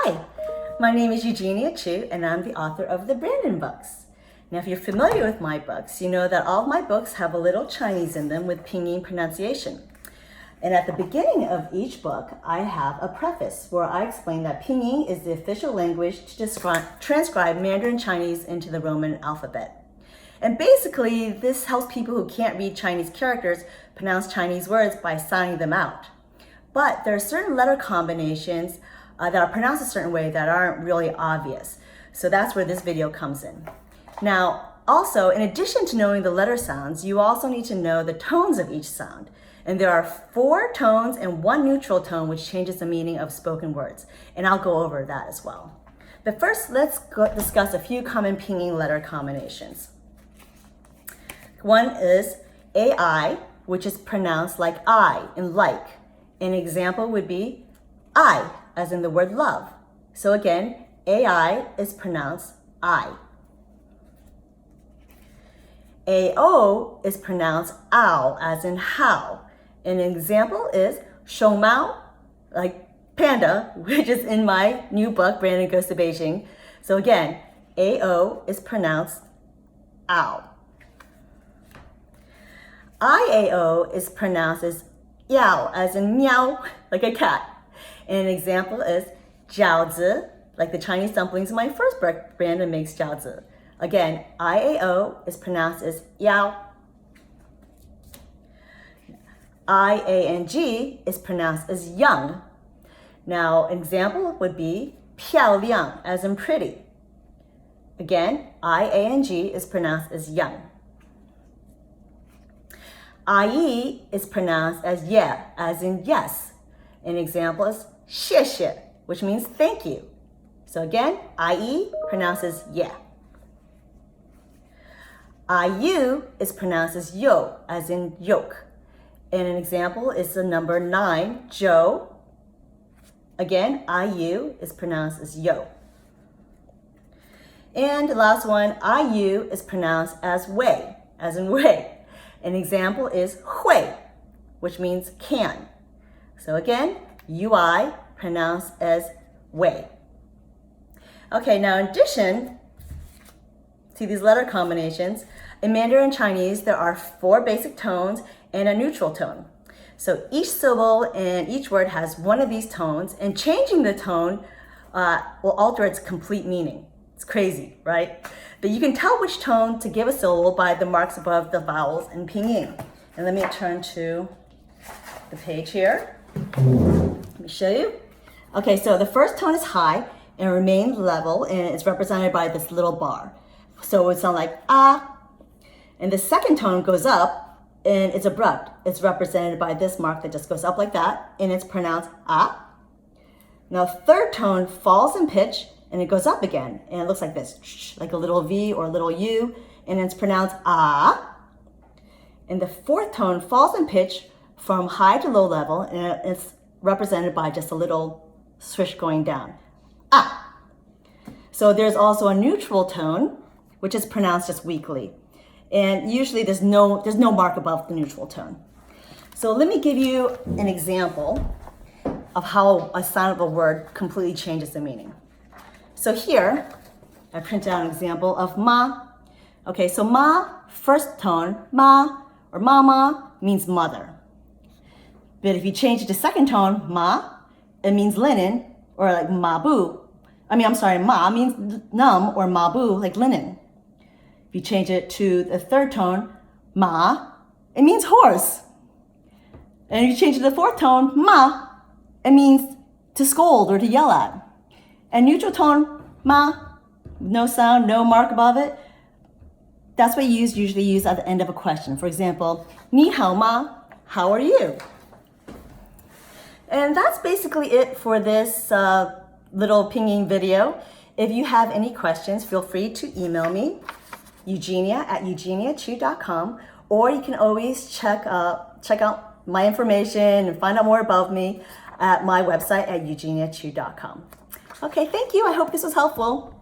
Hi, my name is Eugenia Chu and I'm the author of the Brandon books. Now if you're familiar with my books, you know that all of my books have a little Chinese in them with Pinyin pronunciation. And at the beginning of each book, I have a preface where I explain that Pinyin is the official language to transcribe Mandarin Chinese into the Roman alphabet. And basically, this helps people who can't read Chinese characters pronounce Chinese words by signing them out. But there are certain letter combinations that are pronounced a certain way that aren't really obvious. So that's where this video comes in. Now, also, in addition to knowing the letter sounds, you also need to know the tones of each sound. And there are 4 tones and 1 neutral tone, which changes the meaning of spoken words. And I'll go over that as well. But first, let's discuss a few common Pinyin letter combinations. One is AI, which is pronounced like I in like. An example would be I, as in the word love. So again, AI is pronounced I. AO is pronounced ow, as in how. An example is 熊猫, like panda, which is in my new book, Brandon Goes to Beijing. So again, AO is pronounced ow. IAO is pronounced as yao, as in meow, like a cat. And an example is 饺子, like the Chinese dumplings in my first book, Brandon makes 饺子. Again, IAO is pronounced as yao. IANG is pronounced as young. Now, an example would be 漂亮, as in pretty. Again, IANG is pronounced as young. IE is pronounced as yeah, as in yes. An example is 谢谢, which means thank you. So again, IE pronounces yeah. IU is pronounced as yo, as in yoke. And an example is the number 9, Joe. Again, IU is pronounced as yo. And the last one, IU is pronounced as wei, as in way. An example is 会, which means can. So again, UI pronounced as wei. Okay, now in addition to these letter combinations, in Mandarin Chinese, there are 4 basic tones and a neutral tone. So each syllable in each word has one of these tones, and changing the tone will alter its complete meaning. It's crazy, right? But you can tell which tone to give a syllable by the marks above the vowels in Pinyin. And let me turn to the page here. Let me show you. Okay, so the first tone is high and remains level, and it's represented by this little bar. So it would sound like ah. And the second tone goes up, and it's abrupt. It's represented by this mark that just goes up like that, and it's pronounced ah. Now, third tone falls in pitch, and it goes up again, and it looks like this, like a little V or a little U, and it's pronounced ah. And the fourth tone falls in pitch from high to low level, and it's represented by just a little swish going down, ah. So there's also a neutral tone, which is pronounced just weakly. And usually there's no mark above the neutral tone. So let me give you an example of how a sound of a word completely changes the meaning. So here, I printed out an example of ma. Okay, so ma, first tone, ma, or mama, means mother. But if you change it to second tone, ma, it means linen, or like mabu. Ma means numb, or mabu, like linen. If you change it to the third tone, ma, it means horse. And if you change it to the fourth tone, ma, it means to scold or to yell at. And neutral tone, ma, no sound, no mark above it, that's what you usually use at the end of a question. For example, 你好吗? How are you? And that's basically it for this little Pinyin video. If you have any questions, feel free to email me, eugenia@eugeniachu.com, or you can always check out my information and find out more about me at my website at eugeniachu.com. Okay, thank you. I hope this was helpful.